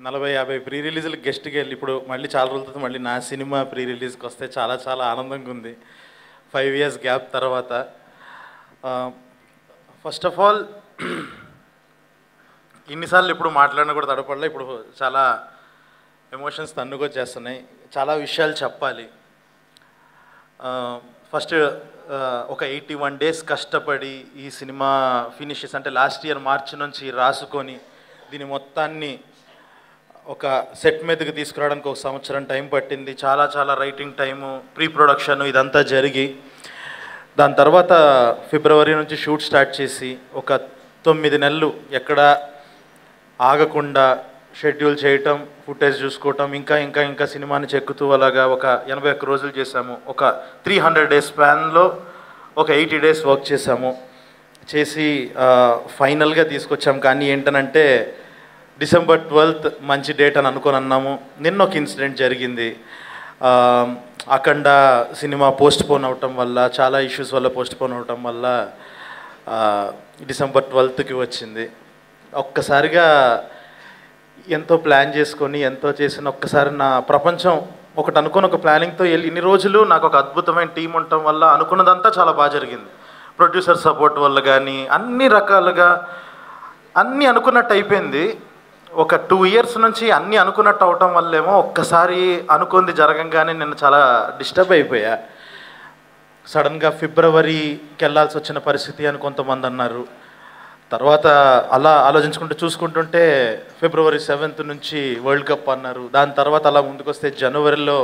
40-50 pre రిలీజ్లు గెస్ట్కి వెళ్ళి ఇప్పుడు మళ్ళీ చాలా రోజులతో మళ్ళీ నా సినిమా ప్రీ రిలీజ్కి వస్తే చాలా చాలా ఆనందంగా ఉంది 5 years గ్యాప్ తర్వాత. ఫస్ట్ ఆఫ్ ఆల్ ఇన్నిసార్లు ఇప్పుడు మాట్లాడినా కూడా తడపడలే, ఇప్పుడు చాలా ఎమోషన్స్ తన్నుకొచ్చేస్తున్నాయి, చాలా విషయాలు చెప్పాలి. ఫస్ట్ ఒక 81 days కష్టపడి ఈ సినిమా ఫినిషెస్ అంటే లాస్ట్ ఇయర్ మార్చి నుంచి రాసుకొని దీని మొత్తాన్ని ఒక సెట్ మీదకి తీసుకురావడానికి 1 సంవత్సరం టైం పట్టింది. చాలా చాలా రైటింగ్ టైము, ప్రీ ప్రొడక్షన్ ఇదంతా జరిగి దాని తర్వాత ఫిబ్రవరి నుంచి షూట్ స్టార్ట్ చేసి ఒక 9 నెలలు ఎక్కడ ఆగకుండా షెడ్యూల్ చేయటం, ఫుటేజ్ చూసుకోవటం, ఇంకా ఇంకా ఇంకా సినిమాని చెక్కుతూ అలాగా ఒక 81 రోజులు చేసాము. ఒక 300 days స్పాన్లో ఒక 80 days వర్క్ చేసాము. చేసి ఫైనల్గా తీసుకొచ్చాము. కానీ ఏంటనంటే December 12th మంచి డేట్ అని అనుకొని అన్నాము. నిన్న ఒక ఇన్సిడెంట్ జరిగింది. అఖండ సినిమా పోస్ట్ పోన్ అవటం వల్ల, చాలా ఇష్యూస్ వల్ల పోస్ట్ పోన్ అవటం వల్ల December 12th వచ్చింది. ఒక్కసారిగా ఎంతో ప్లాన్ చేసుకొని ఎంతో చేసిన ఒక్కసారి నా ప్రపంచం ఒకటి అనుకుని ఒక ప్లానింగ్తో వెళ్ళి ఇన్ని రోజులు నాకు ఒక అద్భుతమైన టీం ఉండటం వల్ల అనుకున్నదంతా చాలా బాగా జరిగింది. ప్రొడ్యూసర్ సపోర్ట్ వల్ల కానీ అన్ని రకాలుగా అన్నీ అనుకున్నట్టు అయిపోయింది. ఒక 2 years నుంచి అన్నీ అనుకున్నట్టు అవటం వల్లేమో ఒక్కసారి అనుకుంది జరగంగానే నేను చాలా డిస్టర్బ్ అయిపోయా. సడన్గా ఫిబ్రవరికి వెళ్ళాల్సి వచ్చిన పరిస్థితి అని కొంతమంది అన్నారు. తర్వాత అలా ఆలోచించుకుంటూ చూసుకుంటుంటే February 7th నుంచి వరల్డ్ కప్ అన్నారు. దాని తర్వాత అలా ముందుకు వస్తే జనవరిలో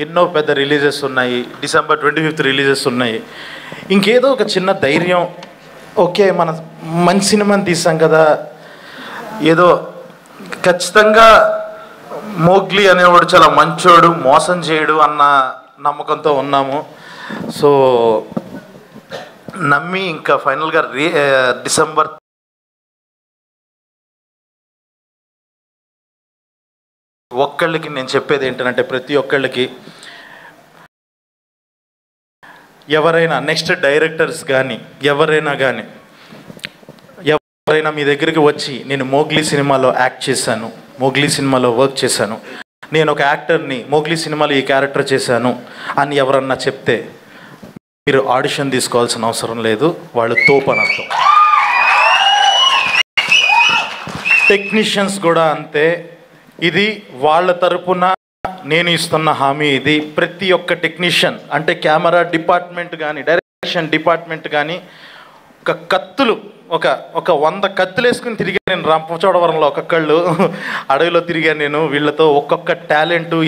ఎన్నో పెద్ద రిలీజెస్ ఉన్నాయి, December 25th రిలీజెస్ ఉన్నాయి. ఇంకేదో ఒక చిన్న ధైర్యం, ఓకే మన మంచి సినిమాని తీసాం కదా, ఏదో ఖచ్చితంగా మోగ్లీ అనేవాడు చాలా మంచోడు, మోసం చేయడు అన్న నమ్మకంతో ఉన్నాము. సో నమ్మి ఇంకా ఫైనల్గా December ఒక్కళ్ళకి నేను చెప్పేది ఏంటంటే ప్రతి ఒక్కళ్ళకి ఎవరైనా నెక్స్ట్ డైరెక్టర్స్ కానీ ఎవరైనా మీ దగ్గరికి వచ్చి నేను మోగ్లీ సినిమాలో యాక్ట్ చేశాను, మోగ్లీ సినిమాలో వర్క్ చేశాను, నేను ఒక యాక్టర్ని మోగ్లీ సినిమాలో ఈ క్యారెక్టర్ చేశాను అని ఎవరన్నా చెప్తే మీరు ఆడిషన్ తీసుకోవాల్సిన అవసరం లేదు, వాళ్ళు తోపని అర్థం. టెక్నీషియన్స్ కూడా అంతే. ఇది వాళ్ళ తరపున నేను ఇస్తున్న హామీ. ఇది ప్రతి ఒక్క టెక్నీషియన్ అంటే కెమెరా డిపార్ట్మెంట్ కానీ డైరెక్షన్ డిపార్ట్మెంట్ కానీ ఒక కత్తులు ఒక 100 కత్తులు వేసుకుని తిరిగాను నేను రంపచోడవరంలో, ఒక్కొక్కళ్ళు అడవిలో తిరిగాను నేను. వీళ్ళతో ఒక్కొక్క టాలెంటు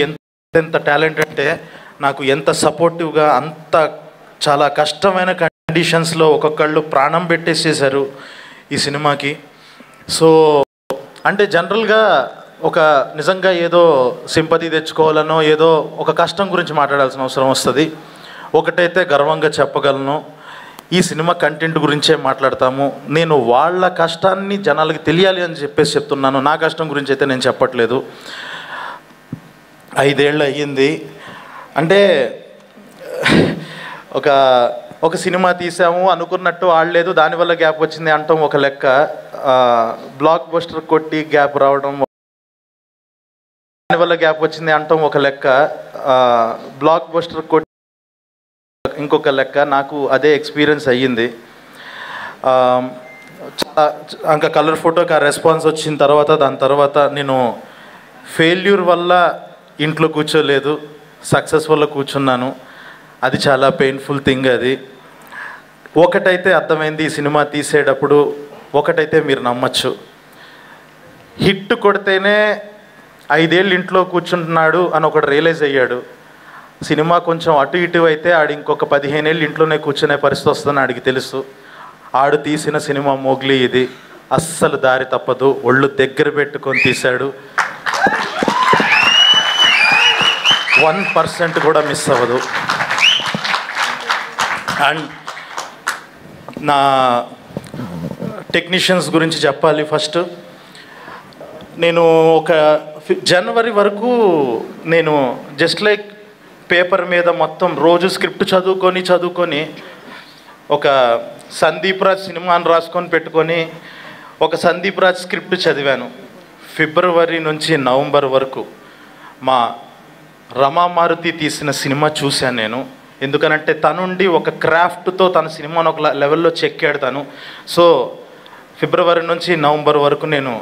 ఎంత టాలెంట్ అంటే నాకు ఎంత సపోర్టివ్గా అంత చాలా కష్టమైన కండిషన్స్లో ఒక్కొక్కళ్ళు ప్రాణం పెట్టేసేసారు ఈ సినిమాకి. సో అంటే జనరల్గా ఒక నిజంగా ఏదో సింపతి తెచ్చుకోవాలనో ఏదో ఒక కష్టం గురించి మాట్లాడాల్సిన అవసరం వస్తుంది. ఒకటైతే గర్వంగా చెప్పగలను, ఈ సినిమా కంటెంట్ గురించే మాట్లాడతాము. నేను వాళ్ళ కష్టాన్ని జనాలకి తెలియాలి అని చెప్పేసి చెప్తున్నాను, నా కష్టం గురించి అయితే నేను చెప్పట్లేదు. 5 ఏళ్ళు అయ్యింది అంటే ఒక సినిమా తీసాము అనుకున్నట్టు ఆడలేదు, దానివల్ల గ్యాప్ వచ్చింది అంటాం ఒక లెక్క. బ్లాక్ బస్టర్ కొట్టి గ్యాప్ రావడం దానివల్ల గ్యాప్ వచ్చింది అంటాం ఒక లెక్క. బ్లాక్ బస్టర్ కొట్టి ఇంకొక లెక్క. నాకు అదే ఎక్స్పీరియన్స్ అయ్యింది. ఇంకా కలర్ ఫోటోకి ఆ రెస్పాన్స్ వచ్చిన తర్వాత దాని తర్వాత నేను ఫెయిల్యూర్ వల్ల ఇంట్లో కూర్చోలేదు, సక్సెస్ వల్ల కూర్చున్నాను. అది చాలా పెయిన్ఫుల్ థింగ్. అది ఒకటైతే అర్థమైంది ఈ సినిమా తీసేటప్పుడు, ఒకటైతే మీరు నమ్మచ్చు, హిట్ కొడితేనే 5 ఏళ్ళు ఇంట్లో కూర్చుంటున్నాడు అని ఒకటి రియలైజ్ అయ్యాడు. సినిమా కొంచెం అటు ఇటు అయితే ఆడు ఇంకొక 15 ఏళ్ళు ఇంట్లోనే కూర్చునే పరిస్థితి వస్తుందని ఆడికి తెలుసు. ఆడు తీసిన సినిమా మోగ్లీ ఇది. అస్సలు దారి తప్పదు, ఒళ్ళు దగ్గర పెట్టుకొని తీశాడు, 1% కూడా మిస్ అవ్వదు. అండ్ నా టెక్నీషియన్స్ గురించి చెప్పాలి. ఫస్ట్ నేను ఒక జనవరి వరకు నేను జస్ట్ లైక్ పేపర్ మీద మొత్తం రోజు స్క్రిప్ట్ చదువుకొని ఒక సందీప్ రాజ్ సినిమాని రాసుకొని పెట్టుకొని ఒక సందీప్ రాజ్ స్క్రిప్ట్ చదివాను. ఫిబ్రవరి నుంచి నవంబర్ వరకు మా రమామారుతి తీసిన సినిమా చూశాను నేను. ఎందుకనంటే తనుండి ఒక క్రాఫ్ట్తో తన సినిమాను ఒక లెవెల్లో చెక్కాడు తను. సో ఫిబ్రవరి నుంచి నవంబర్ వరకు నేను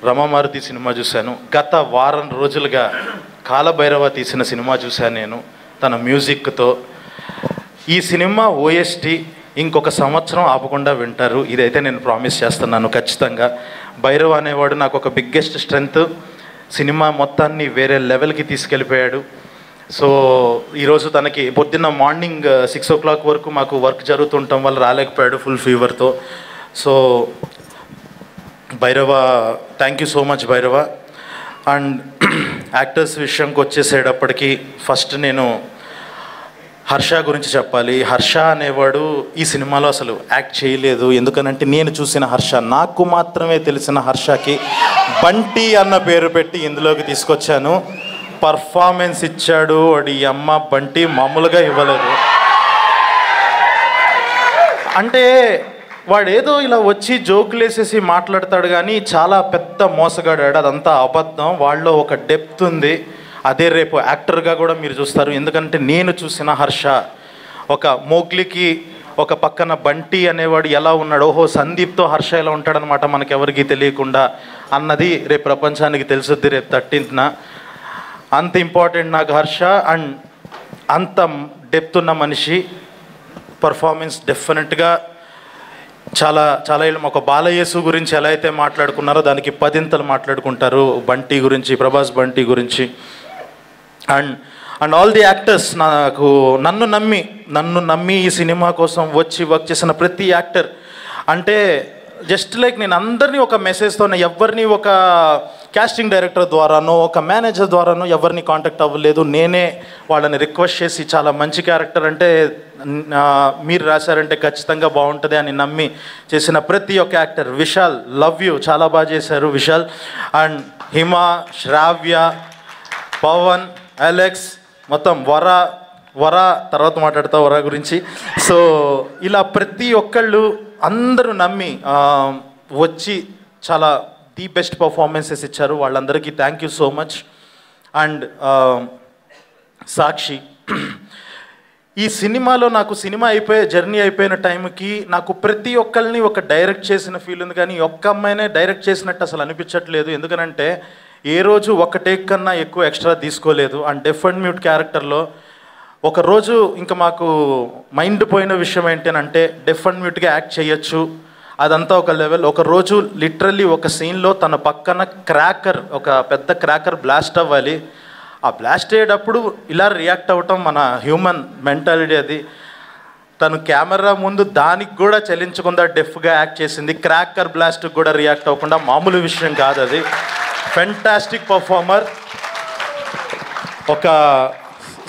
రమామారుతి సినిమా చూశాను. గత వారం రోజులుగా కాలభైరవ తీసిన సినిమా చూశాను నేను తన మ్యూజిక్తో. ఈ సినిమా ఓఎస్టీ ఇంకొక సంవత్సరం ఆపకుండా వింటారు, ఇదైతే నేను ప్రామిస్ చేస్తున్నాను ఖచ్చితంగా. భైరవ అనేవాడు నాకు ఒక బిగ్గెస్ట్ స్ట్రెంగ్త్. సినిమా మొత్తాన్ని వేరే లెవెల్కి తీసుకెళ్ళిపోయాడు. సో ఈరోజు తనకి పొద్దున్న మార్నింగ్ 6 o'clock వరకు మాకు వర్క్ జరుగుతుండటం వల్ల రాలేకపోయాడు ఫుల్ ఫీవర్తో. So Bhairava, thank you so much Bhairava. And actors విషయంకి వచ్చేసేటప్పటికి ఫస్ట్ నేను హర్ష గురించి చెప్పాలి. హర్ష అనేవాడు ఈ సినిమాలో అసలు యాక్ట్ చేయలేదు. ఎందుకనంటే నేను చూసిన హర్ష, నాకు మాత్రమే తెలిసిన హర్షకి బంటి అన్న పేరు పెట్టి ఇందులోకి తీసుకొచ్చాను. పర్ఫార్మెన్స్ ఇచ్చాడు వాడి అమ్మ. బంటి మామూలుగా ఇవ్వలేదు. అంటే వాడేదో ఇలా వచ్చి జోకులు వేసేసి మాట్లాడతాడు కానీ చాలా పెద్ద మోసగాడాడు. అదంతా అబద్ధం. వాళ్ళలో ఒక డెప్త్ ఉంది. అదే రేపు యాక్టర్గా కూడా మీరు చూస్తారు. ఎందుకంటే నేను చూసిన హర్ష ఒక మోగ్లీకి ఒక పక్కన బంటి అనేవాడు ఎలా ఉన్నాడు, ఓహో సందీప్తో హర్ష ఎలా ఉంటాడనమాట మనకెవరికి తెలియకుండా అన్నది రేపు ప్రపంచానికి తెలుసుద్ది రేపు 13th. అంత ఇంపార్టెంట్ నాకు హర్ష. అండ్ అంత డెప్త్ ఉన్న మనిషి. పర్ఫార్మెన్స్ డెఫినెట్గా చాలా చాలా ఒక బాలయేసు గురించి ఎలా అయితే మాట్లాడుకున్నారో దానికి 10 మాట్లాడుకుంటారు బంటి గురించి, ప్రభాస్ బంటి గురించి. అండ్ ఆల్ ది యాక్టర్స్, నన్ను నమ్మి ఈ సినిమా కోసం వచ్చి వర్క్ చేసిన ప్రతి యాక్టర్. అంటే జస్ట్ లైక్ నేను అందరినీ ఒక మెసేజ్తోనే, ఎవరిని ఒక కాస్టింగ్ డైరెక్టర్ ద్వారానో ఒక మేనేజర్ ద్వారానో ఎవరిని కాంటాక్ట్ అవ్వలేదు. నేనే వాళ్ళని రిక్వెస్ట్ చేసి చాలా మంచి క్యారెక్టర్ అంటే మీరు రాశారంటే ఖచ్చితంగా బాగుంటుంది అని నమ్మి చేసిన ప్రతి ఒక్క యాక్టర్. విశాల్, లవ్ యూ, చాలా బాగా చేశారు విశాల్. అండ్ హిమ, శ్రావ్య, పవన్, అలెక్స్, మొత్తం వర తర్వాత మాట్లాడతా వర గురించి. సో ఇలా ప్రతి ఒక్కళ్ళు అందరూ నమ్మి వచ్చి చాలా ది బెస్ట్ పర్ఫార్మెన్సెస్ ఇచ్చారు. వాళ్ళందరికీ thank you so much. And Sakshi, ఈ సినిమాలో నాకు సినిమా జర్నీ అయిపోయిన టైంకి నాకు ప్రతి ఒక్కరిని ఒక డైరెక్ట్ చేసిన ఫీల్ ఉంది, కానీ ఒక్క అమ్మాయినే డైరెక్ట్ చేసినట్టు అసలు అనిపించట్లేదు. ఎందుకనంటే ఏ రోజు ఒక టేక్ కన్నా ఎక్కువ ఎక్స్ట్రా తీసుకోలేదు. అండ్ డెఫ్ అండ్ మ్యూట్ క్యారెక్టర్లో ఒకరోజు ఇంకా మాకు మైండ్ పోయిన విషయం ఏంటంటే డెఫ్ అండ్ మ్యూట్గా యాక్ట్ చేయొచ్చు, అదంతా ఒక లెవెల్. ఒకరోజు లిటరల్లీ ఒక సీన్లో తన పక్కన ఒక పెద్ద క్రాకర్ బ్లాస్ట్ అవ్వాలి. ఆ బ్లాస్ట్ అయ్యేటప్పుడు ఇలా రియాక్ట్ అవ్వటం మన హ్యూమన్ మెంటాలిటీ అది. తను కెమెరా ముందు దానికి కూడా చలించకుండా డెఫ్గా యాక్ట్ చేసింది. క్రాకర్ బ్లాస్ట్కి కూడా రియాక్ట్ అవ్వకుండా మామూలు విషయం కాదు అది. Fantastic performer. ఒక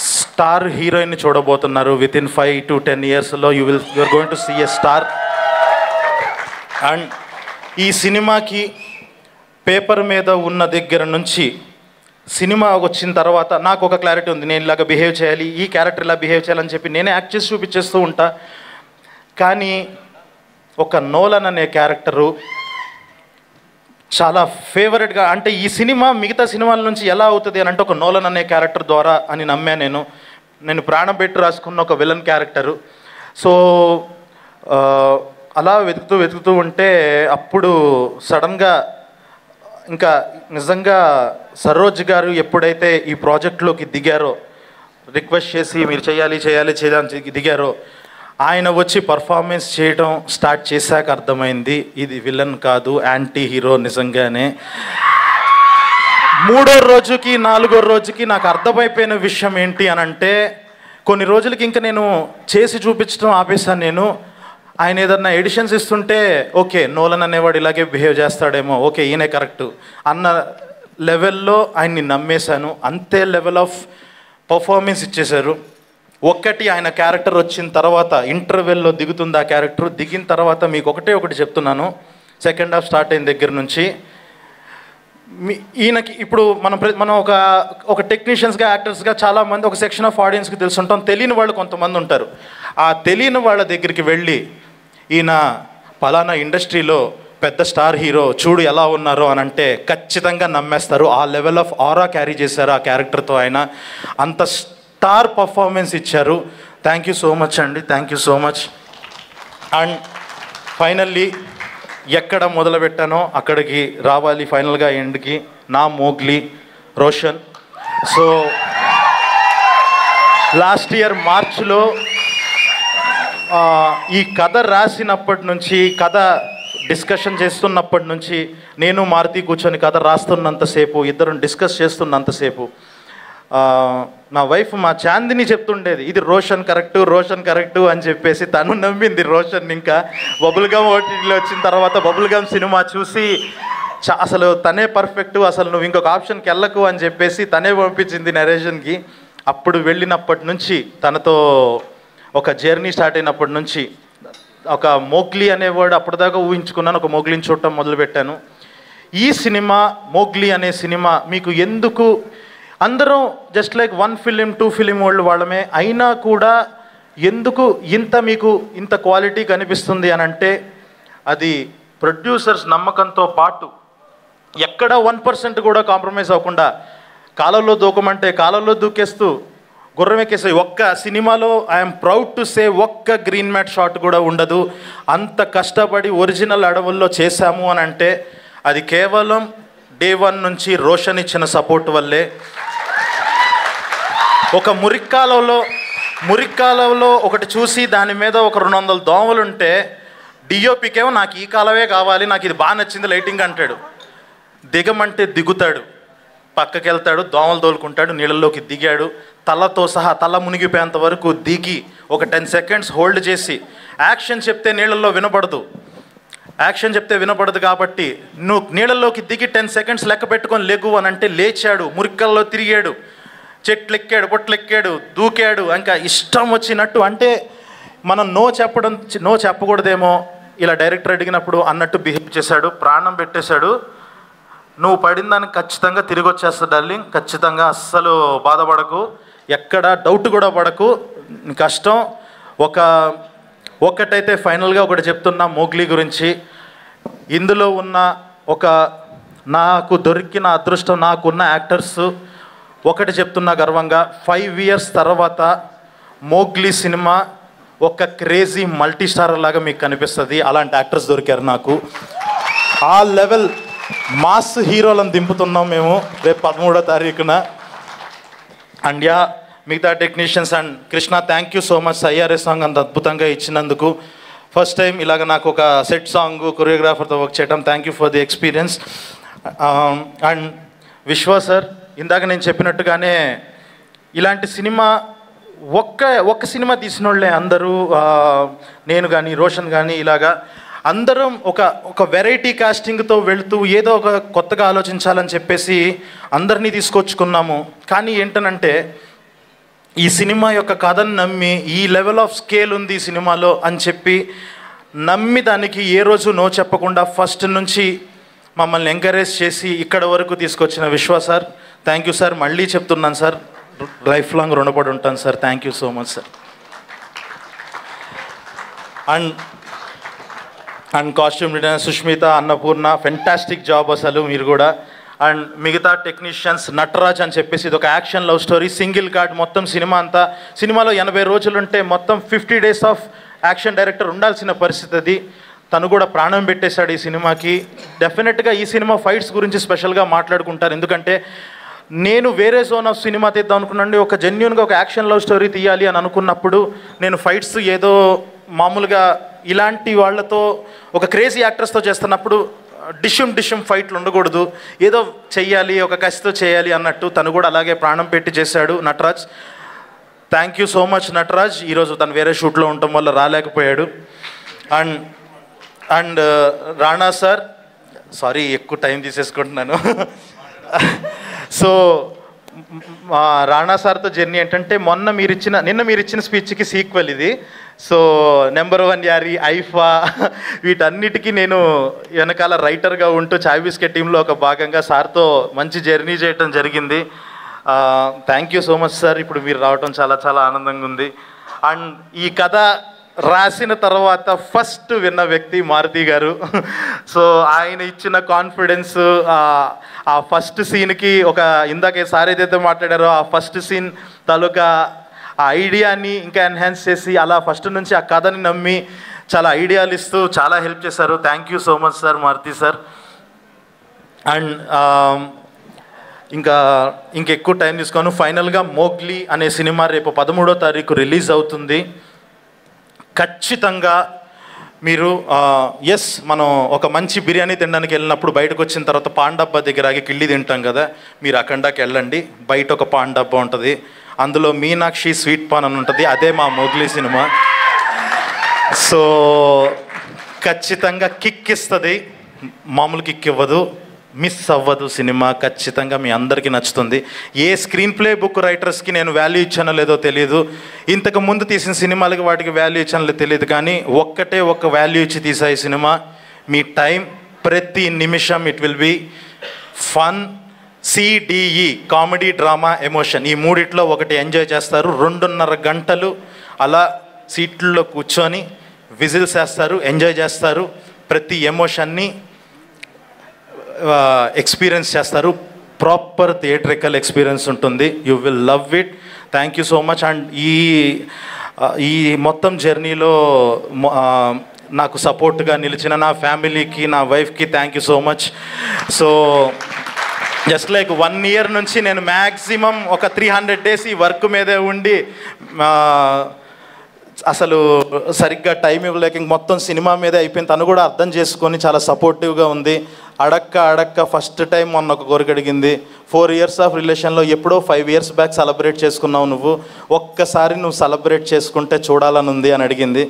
స్టార్ హీరోయిన్ని చూడబోతున్నారు. వితిన్ 5 to 10 yearsలో you are going to see a star. And ఈ సినిమాకి పేపర్ మీద ఉన్న దగ్గర నుంచి సినిమా వచ్చిన తర్వాత నాకు ఒక క్లారిటీ ఉంది. నేను ఇలాగ బిహేవ్ చేయాలి, ఈ క్యారెక్టర్ ఇలా బిహేవ్ చేయాలని చెప్పి నేనే యాక్ట్ చేసి చూపించేస్తూ ఉంటా. కానీ ఒక నోలన్ అనే క్యారెక్టరు చాలా ఫేవరెట్గా, అంటే ఈ సినిమా మిగతా సినిమాల నుంచి ఎలా అవుతుంది అని అంటే ఒక నోలన్ అనే క్యారెక్టర్ ద్వారా అని నమ్మా. నేను ప్రాణం పెట్టి రాసుకున్న ఒక విలన్ క్యారెక్టరు. సో అలా వెతుకుతూ ఉంటే అప్పుడు సడన్గా ఇంకా నిజంగా సరోజ్ గారు ఎప్పుడైతే ఈ ప్రాజెక్ట్లోకి దిగారో, రిక్వెస్ట్ చేసి మీరు చేయాలి దిగారో, ఆయన వచ్చి పర్ఫార్మెన్స్ చేయడం స్టార్ట్ చేశాక అర్థమైంది ఇది విలన్ కాదు, యాంటీ హీరో. నిజంగానే 3వ రోజుకి 4వ రోజుకి నాకు అర్థమైపోయిన విషయం ఏంటి అని అంటే, కొన్ని రోజులకి ఇంకా నేను చేసి చూపించడం ఆపేశాను. ఆయన ఏదన్నా ఎడిషన్స్ ఇస్తుంటే ఓకే నోలన్ అనేవాడు ఇలాగే బిహేవ్ చేస్తాడేమో, ఓకే ఈయనే కరెక్ట్ అన్న లెవెల్లో ఆయన్ని నమ్మేశాను. అంతే లెవెల్ ఆఫ్ పర్ఫార్మెన్స్ ఇచ్చేశారు. ఒక్కటి ఆయన క్యారెక్టర్ వచ్చిన తర్వాత ఇంటర్వెల్లో దిగుతుంది ఆ క్యారెక్టర్. దిగిన తర్వాత మీకు ఒకటి చెప్తున్నాను, సెకండ్ హాఫ్ స్టార్ట్ అయిన దగ్గర నుంచి ఈయనకి ఇప్పుడు మనం ఒక టెక్నీషియన్స్గా యాక్టర్స్గా చాలామంది ఒక సెక్షన్ ఆఫ్ ఆడియన్స్కి తెలుసుంటాం, తెలియని వాళ్ళు కొంతమంది ఉంటారు. ఆ తెలియని వాళ్ళ దగ్గరికి వెళ్ళి ఈయన పలానా ఇండస్ట్రీలో పెద్ద స్టార్ హీరో చూడు ఎలా ఉన్నారో అని అంటే ఖచ్చితంగా నమ్మేస్తారు. ఆ లెవెల్ ఆఫ్ ఆరా క్యారీ చేశారు ఆ క్యారెక్టర్తో. ఆయన అంత స్టార్ పర్ఫార్మెన్స్ ఇచ్చారు. థ్యాంక్ యూ సో మచ్ అండి, thank you so much. And finally ఎక్కడ మొదలుపెట్టానో అక్కడికి రావాలి ఫైనల్గా ఎండ్కి. నా Mowgli Roshan. So last year మార్చ్లో ఈ కథ రాసినప్పటి నుంచి, కథ డిస్కషన్ చేస్తున్నప్పటి నుంచి, నేను మారుతి కూర్చొని కథ రాస్తున్నంతసేపు, ఇద్దరం డిస్కస్ చేస్తున్నంతసేపు నా వైఫ్ మా చాందిని చెప్తుండేది ఇది రోషన్ కరెక్టు అని చెప్పేసి. తను నమ్మింది రోషన్. ఇంకా బబుల్గమ్ ఓటీటీలో వచ్చిన తర్వాత బబుల్గమ్ సినిమా చూసి అసలు తనే పర్ఫెక్టు, అసలు నువ్వు ఇంకొక ఆప్షన్కి వెళ్ళకు అని చెప్పేసి తనే పంపించింది నరేషన్కి. అప్పుడు వెళ్ళినప్పటి నుంచి తనతో ఒక జర్నీ స్టార్ట్ అయినప్పటి నుంచి ఒక మోగ్లీ అనే వర్డ్ అప్పటిదాకా ఊహించుకున్నాను, ఒక మోగ్లీని చూడటం మొదలుపెట్టాను. ఈ సినిమా మోగ్లీ అనే సినిమా మీకు ఎందుకు, అందరం జస్ట్ లైక్ 1 ఫిలిం 2 ఫిలిం వాళ్ళమే అయినా కూడా ఎందుకు మీకు ఇంత క్వాలిటీ కనిపిస్తుంది అని అంటే అది ప్రొడ్యూసర్స్ నమ్మకంతో పాటు ఎక్కడ 1% కూడా కాంప్రమైజ్ అవ్వకుండా కాలంలో దూకమంటే కాలంలో దూకేస్తూ గుర్రం ఎక్కేసి ఒక్క సినిమాలో ఐఎమ్ ప్రౌడ్ టు సే ఒక్క గ్రీన్ మ్యాట్ షాట్ కూడా ఉండదు. అంత కష్టపడి ఒరిజినల్ అడవుల్లో చేశాము అని అంటే అది కేవలం డే 1 నుంచి రోషన్ ఇచ్చిన సపోర్ట్ వల్లే. ఒక మురిక్కాలలో ఒకటి చూసి దాని మీద ఒక 200 దోమలు ఉంటే డిఓపికేమో నాకు ఈ కాలమే కావాలి, నాకు ఇది బాగా నచ్చింది లైటింగ్ అంటాడు. దిగమంటే దిగుతాడు, పక్కకి వెళ్తాడు, దోమలు తోలుకుంటాడు, నీళ్ళల్లోకి దిగాడు, తలతో సహా తల మునిగిపోయేంత వరకు దిగి ఒక 10 సెకండ్స్ హోల్డ్ చేసి యాక్షన్ చెప్తే నీళ్ళల్లో వినపడదు, కాబట్టి నువ్వు నీళ్ళల్లోకి దిగి 10 సెకండ్స్ లెక్క పెట్టుకొని లెగు అని అంటే లేచాడు, మురికల్లో తిరిగాడు, చెట్లెక్కాడు, పొట్లెక్కాడు, దూకాడు, ఇంకా ఇష్టం వచ్చినట్టు. అంటే మనం నో చెప్పకూడదేమో ఇలా డైరెక్టర్ అడిగినప్పుడు అన్నట్టు బిహేవ్ చేశాడు, ప్రాణం పెట్టేశాడు. నువ్వు పడిన దానికి ఖచ్చితంగా తిరిగి వచ్చేస్తా డార్లింగ్, ఖచ్చితంగా అస్సలు బాధపడకు, ఎక్కడ డౌట్ కూడా పడకు, కష్టం. ఒకటైతే ఫైనల్గా ఒకటి చెప్తున్నా మోగ్లీ గురించి. ఇందులో ఉన్న నాకు దొరికిన అదృష్టం, నాకున్న యాక్టర్స్ ఒకటి చెప్తున్నా గర్వంగా, 5 ఇయర్స్ తర్వాత మోగ్లీ సినిమా ఒక క్రేజీ మల్టీ స్టారర్ లాగా మీకు కనిపిస్తుంది. అలాంటి యాక్టర్స్ దొరికారు నాకు. ఆ లెవెల్ మాస్ హీరోలను దింపుతున్నాం మేము రేపు 13వ తారీఖున. అండ్ మిగతా technicians and Krishna, thank you so much. IRS song అంత అద్భుతంగా ఇచ్చినందుకు. ఫస్ట్ టైం ఇలాగ నాకు ఒక సెట్ సాంగ్ కొరియోగ్రాఫర్తో వర్క్ చేయడం, thank you for the experience. And విశ్వ సార్, ఇందాక నేను చెప్పినట్టుగానే ఇలాంటి సినిమా ఒక్క సినిమా తీసిన వాళ్ళే అందరూ, నేను కానీ రోషన్ కానీ ఇలాగా అందరం ఒక వెరైటీ కాస్టింగ్తో వెళుతూ ఏదో ఒక కొత్తగా ఆలోచించాలని చెప్పేసి అందరినీ తీసుకొచ్చుకున్నాము. కానీ ఏంటనంటే ఈ సినిమా యొక్క కథను నమ్మి ఈ లెవెల్ ఆఫ్ స్కేల్ ఉంది ఈ సినిమాలో అని చెప్పి నమ్మి దానికి ఏ రోజు నో చెప్పకుండా ఫస్ట్ నుంచి మమ్మల్ని ఎంకరేజ్ చేసి ఇక్కడ వరకు తీసుకొచ్చిన విశ్వ సార్, థ్యాంక్ యూ సార్. మళ్ళీ చెప్తున్నాను సార్, లైఫ్ లాంగ్ రుణపడి ఉంటాను sir. Thank you so much sir. And costume designer Sushmita, Annapurna, fantastic job అసలు మీరు కూడా. అండ్ మిగతా టెక్నీషియన్స్, నటరాజ్ అని చెప్పేసి ఇది ఒక action love story, single card మొత్తం సినిమా అంతా. సినిమాలో 80 రోజులు ఉంటే మొత్తం 50 డేస్ ఆఫ్ యాక్షన్ డైరెక్టర్ ఉండాల్సిన పరిస్థితి అది. తను కూడా ప్రాణం పెట్టేశాడు ఈ సినిమాకి. డెఫినెట్గా ఈ సినిమా ఫైట్స్ గురించి స్పెషల్గా మాట్లాడుకుంటారు, ఎందుకంటే నేను వేరే జోన్ ఆఫ్ సినిమా తీద్దాం అనుకున్నాండి. ఒక జెన్యున్గా ఒక యాక్షన్ లవ్ స్టోరీ తీయాలి అని అనుకున్నప్పుడు నేను ఫైట్స్ ఏదో మామూలుగా ఇలాంటి వాళ్ళతో ఒక క్రేజీ యాక్టర్స్తో చేస్తున్నప్పుడు డిషుమ్ ఫైట్లు ఉండకూడదు, ఏదో చెయ్యాలి, ఒక కసితో చేయాలి అన్నట్టు తను కూడా అలాగే ప్రాణం పెట్టి చేశాడు Nataraj. Thank you so much Nataraj. ఈరోజు తను వేరే షూట్లో ఉండటం వల్ల రాలేకపోయాడు. అండ్ రాణా సార్, సారీ ఎక్కువ టైం తీసేసుకుంటున్నాను. సో రాణా సార్తో జర్నీ ఏంటంటే నిన్న మీరు ఇచ్చిన స్పీచ్కి సీక్వెల్ ఇది. సో నెంబర్ 1 యారీ, ఐఫా, వీటన్నిటికీ నేను వెనకాల రైటర్గా ఉంటూ చాయ్ బిస్కెట్ టీంలో ఒక భాగంగా సార్తో మంచి జర్నీ చేయటం జరిగింది. Thank you so much sir. ఇప్పుడు మీరు రావటం చాలా చాలా ఆనందంగా ఉంది. అండ్ ఈ కథ రాసిన తర్వాత ఫస్ట్ విన్న వ్యక్తి మారుతి గారు. సో ఆయన ఇచ్చిన కాన్ఫిడెన్స్, ఆ ఫస్ట్ సీన్కి ఇందాక సార్ ఏదైతే మాట్లాడారో ఆ ఫస్ట్ సీన్ తాలూకా ఆ ఐడియాని ఇంకా ఎన్హాన్స్ చేసి అలా ఫస్ట్ నుంచి ఆ కథని నమ్మి చాలా ఐడియాలు ఇస్తూ చాలా హెల్ప్ చేశారు. Thank you so much sir, Maruti sir. And ఇంకెక్కువ టైం తీసుకోను. ఫైనల్గా మోగ్లీ అనే సినిమా రేపు 13వ తారీఖు రిలీజ్ అవుతుంది. ఖచ్చితంగా మీరు మనం ఒక మంచి బిర్యానీ తినడానికి వెళ్ళినప్పుడు బయటకు వచ్చిన తర్వాత పాన్ డబ్బా దగ్గర ఆగి కిళ్ళి తింటాం కదా, మీరు అఖండాకి వెళ్ళండి. బయట ఒక పాన్ డబ్బా ఉంటుంది, అందులో మీనాక్షి స్వీట్ పాన్ అని ఉంటుంది, అదే మా మోగ్లీ సినిమా. సో ఖచ్చితంగా కిక్ ఇస్తుంది, మామూలు కిక్ ఇవ్వదు, మిస్ అవ్వదు సినిమా. ఖచ్చితంగా మీ అందరికీ నచ్చుతుంది. ఏ స్క్రీన్ ప్లే బుక్ రైటర్స్కి నేను వాల్యూ ఇచ్చానో లేదో తెలియదు, ఇంతకు ముందు తీసిన సినిమాలకి వాటికి వాల్యూ ఇచ్చానో తెలియదు, కానీ ఒక్క వాల్యూ ఇచ్చి తీసా ఈ సినిమా. మీ టైం ప్రతి నిమిషం it will be fun, CDE comedy, drama, emotion, ఈ మూడిట్లో ఒకటి ఎంజాయ్ చేస్తారు. 2.5 గంటలు అలా సీట్లలో కూర్చొని విజిల్స్ వేస్తారు, ఎంజాయ్ చేస్తారు, ప్రతి ఎమోషన్ని ఎక్స్పీరియన్స్ చేస్తారు. ప్రాపర్ థియేట్రికల్ ఎక్స్పీరియన్స్ ఉంటుంది. You will love it. Thank you so much. And ఈ మొత్తం జర్నీలో నాకు సపోర్ట్గా నిలిచిన నా ఫ్యామిలీకి, నా వైఫ్కి thank you so much. So just like 1 year నుంచి నేను మ్యాక్సిమం ఒక 300 days ఈ వర్క్ మీదే ఉండి అసలు సరిగ్గా టైం ఇవ్వలేక మొత్తం సినిమా మీదే అయిపోయింది. తను కూడా అర్థం చేసుకొని చాలా సపోర్టివ్గా ఉంది. అడక్క ఫస్ట్ టైం మొన్న ఒక కోరిక అడిగింది. 4 years ఆఫ్ రిలేషన్లో ఎప్పుడో 5 years బ్యాక్ సెలబ్రేట్ చేసుకున్నావు నువ్వు, ఒక్కసారి నువ్వు సెలబ్రేట్ చేసుకుంటే చూడాలని ఉంది అని అడిగింది.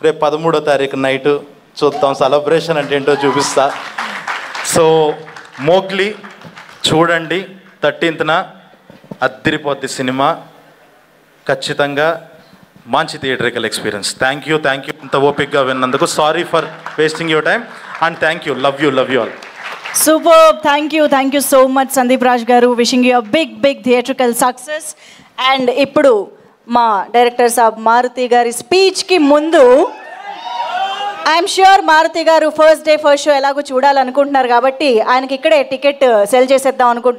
రేపు 13వ తారీఖు నైటు చూద్దాం, సెలబ్రేషన్ అంటే ఏంటో చూపిస్తా. సో మోగ్లీ చూడండి, 13th అద్దిరిపోద్ది సినిమా. ఖచ్చితంగా మంచి థియేట్రికల్ ఎక్స్పీరియన్స్. థ్యాంక్ యూ ఇంత ఓపిక్గా విన్నందుకు. Sorry for wasting your time and thank you. Love you all. Super. Thank you so much Sandeep Raj garu. Wishing you big theatrical success. And ఇప్పుడు మా డైరెక్టర్ సాబ్ మారుతి గారి స్పీచ్కి ముందు ఐఎమ్ ష్యూర్ మారుతి గారు ఫస్ట్ డే ఫస్ట్ షో ఎలాగో చూడాలనుకుంటున్నారు కాబట్టి ఆయనకి ఇక్కడే టికెట్ సెల్ చేసేద్దాం అనుకుంటున్నారు.